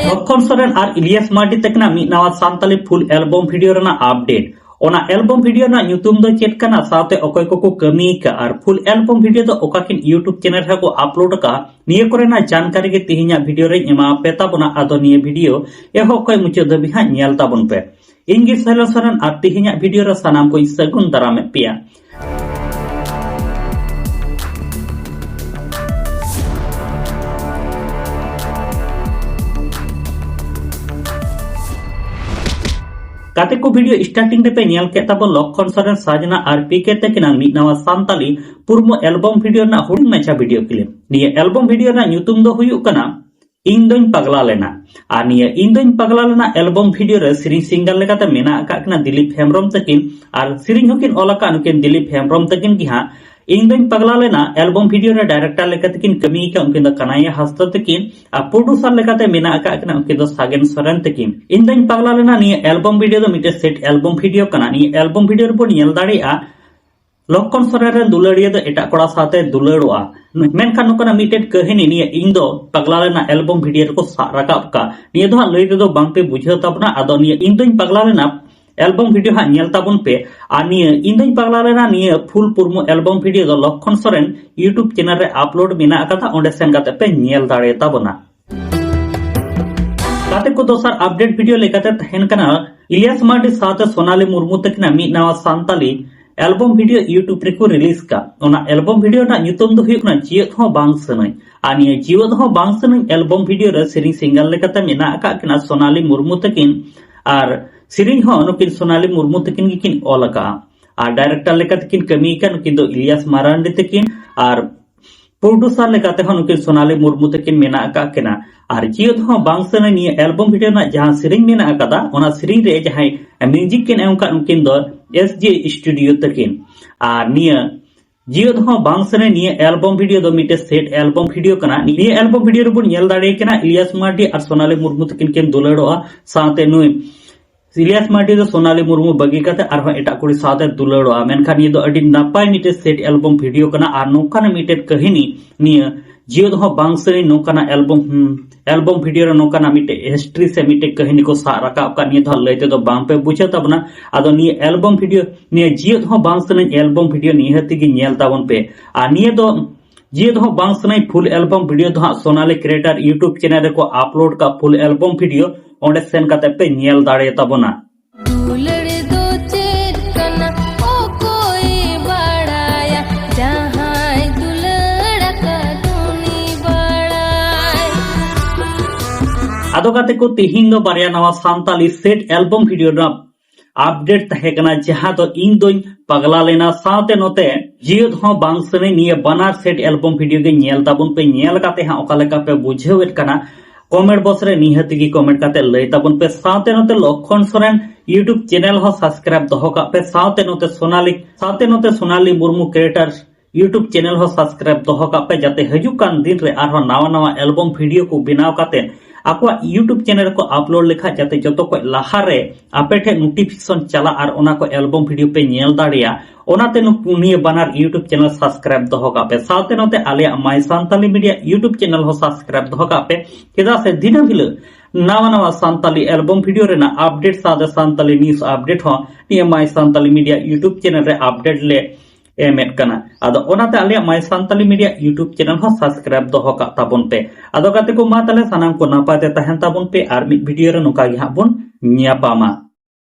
লক্ষণ সরেন আর ইলিয়াস মার্ডি তেকনা মি নাওয়া সান্তালি ফুল album video রেনা update ওনা এলবাম ভিডিও না nyutum do chet kana saute okoy koko kami ka ar full album video do okakin YouTube channel ha ko upload ka niye kore na jankari ge tihinya video re ema peta bona ado niye video eho koy muche dabi ha nyel tabon pe ingi selesaran ar tihinya video ra sanam ko isagun darame pia kate ko video starting de pe nyal ke tabon lokkon soren sajna ar pk te kinang mi nawa santali purmo album video na huding macha video clip niye album video na nyutum do huyuk kana ing doin pagla lena ar niye ing doin pagla lena album video re siri single lekate mena ka kana Dilip Hemrom takin ar siri hokin olaka nukin Dilip Hemrom takin ki ha ing doin pagla lena album video re director lekate kin kami ka unkin da Kanaya Hasta takin a producer lekate mena ka kana unkin do Sagen Soren takin ing doin pagla lena niye album video do mite set album video kana niye album video ro nyel dare a লক্ষণ সরেন দুলাড়িয়া দো এটা কড়া সাথে দুলাড়োয়া মেনখান নকনা মিটেড কাহিনী নিয়ে ইং দো পাগলা লেনা এলবাম ভিডিও को রাকাব का নিয়ে দো লই দো বাংপে বুঝাও তাবনা আদো নিয়ে ইং দোই পাগলা লেনা এলবাম ভিডিও হা নিয়াল তাবন পে আর নিয়ে ইং দোই পাগলা লেনা নিয়ে ফুল পুরমো এলবাম ভিডিও দো লক্ষণ সরেন ইউটিউব চ্যানেল রে আপলোড মেনা আকাতা ওন্ডে সেন কাতে পে নিয়াল দাড়ে তাবনা কাতে को दोसर अपडेट वीडियो लेकाते तहन कना इलियास मार्डी साथे सोनाली मुर्मू तकना मी नावा सांताली एल्बम वीडियो यूट्यूब रे को रिलीज का ओना एल्बम वीडियो ना nyutum do huyuk na jiot ho bang sanai ani jiot ho bang sanai album video रे सिरिंग single lekata mena ka kina Sonali Murmu takin ar सिरिंग ho nukin Sonali Murmu takin kin olaka ar director lekata kin kami kan nukin do Ilyas Marandi takin ar producer lekate ho nukin Sonali Murmu takin mena ka kina ar jiot ho bang sanai ni album video na jahan Tshering mena akada ona Tshering re jahai music kin emka nukin do SJ Studio takin আর নিয়ে জিও দহ বাংসনে নিয়ে album video দো মিটে set album video কানা নিয়ে album ভিডিওর উপর nail দাঁড়িয়ে কেনা ইলিয়াস মার্ডি আর সোনালী মুর্মু তকিন কেন দুলাড়োয়া সাথে নুই ইলিয়াস মার্ডি দো সোনালী মুর্মু বাগি কাতে আর এটা কুড়ি সাথে দুলাড়োয়া মেনখান নিয়ে দো আডি নাপাই মিটে সেট অ্যালবাম ভিডিও কানা আর নৌকানা মিটেড কাহিনী নিয়ে जियो दो बांगसरी नौकाना एल्बम वीडियो रे नौकाना मिटे हिस्ट्री से मिटे कहानी को राकाब का निये दो लैते दो बांग पे बुझे तबना आदो निये एल्बम वीडियो निये जियो दो बांगसरी एल्बम वीडियो निहति गी नेल ताबन पे आ निये दो जियो दो बांगसरी फुल एल्बम वीडियो दो सोनाली क्रिएटर यूट्यूब चैनल रे को अपलोड का फुल एल्बम वीडियो ओंडे सेन काते पे नेल दाड़े तबना आदो काते को तिहिन दो बारिया नवा सांताली सेट एल्बम वीडियो ना अपडेट तहेकना जहां तो इन दोइन पगला लेना साथे नोते जियो दो बांगसने निये बनार सेट एल्बम वीडियो के नेल ताबन पे नेल काते हा ओका लेका पे बुझेवेट कना कमेंट बॉक्स रे निहति की कमेंट काते लई ताबन पे साथे नोते लक्षण सोरेन यूट्यूब चैनल हो सब्सक्राइब दहो का पे साथे नोते Sonali Murmu creator YouTube channel हो सब्सक्राइब दहो का पे जाते हजुकान दिन रे आरो नवा नवा एल्बम वीडियो को बनाव काते आपको यूट्यूब चैनल को अपलोड लेखा जाते जो को लाहारे आपेठे नोटिफिकेशन चला और ओना को एल्बम वीडियो पे नेल दाड़िया ओनाते निये बनार यूट्यूब चैनल सब्सक्राइब दहो का पे साथे नोते आलिया माय सांताली मीडिया यूट्यूब चैनल हो सब्सक्राइब दहो का पे केदा से दिना हिलो नवा नवा सांताली एल्बम वीडियो रे ना अपडेट साथे सांताली न्यूज़ अपडेट हो निये माय सांताली मीडिया यूट्यूब चैनल रे अपडेट ले एमेट कना आदो ओनाते आलिया माय सांताली मीडिया यूट्यूब चैनल हो सब्सक्राइब दहो का ताबन पे आदो काते को मा ताले सानाम को नापाते तहन ताबन पे आर मिड वीडियो रे नोका gi habon nyapama।